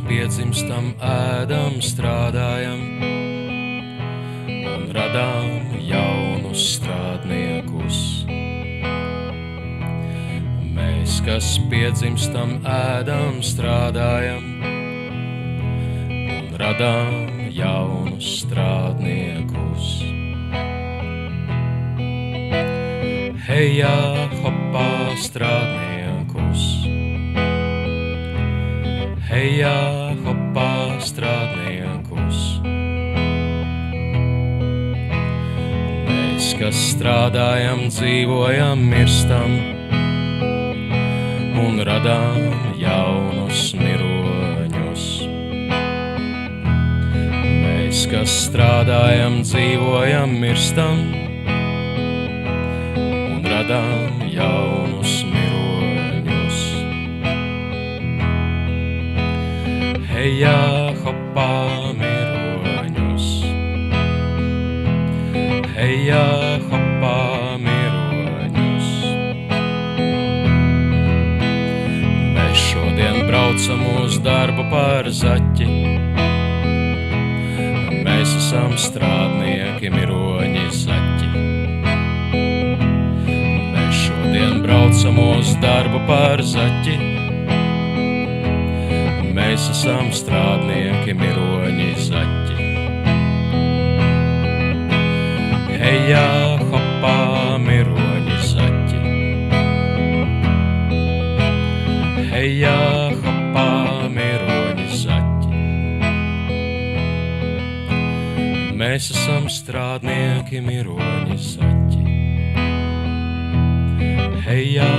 piedzimstam, ēdam, strādājam un radām jaunus strādniekus. Mēs, kas piedzimstam, ēdam, strādājam un radām jaunus strādniekus. Hejā, hopā, strādniekus. Hejā, hopā, strādniekus. Mēs, kas strādājam, dzīvojam, mirstam un radām jaunus miroņus. Mēs, kas strādājam, dzīvojam, mirstam un radām jaunus miroņus. Hejā, hopā, miroņus. Hejā, hopā, miroņus. Mēs šodien braucam uz darbu par zaķi. Mēs esam strādnieki, miroņi, zaķi. Mēs šodien braucam uz darbu par zaķi. Mēs esam strādnieki, miroņi, zaķi. Hejā, hopā, miroņi, zaķi. Hejā, hopā, miroņi, zaķi. Mēs esam strādnieki, miroņi, zaķi. Hejā,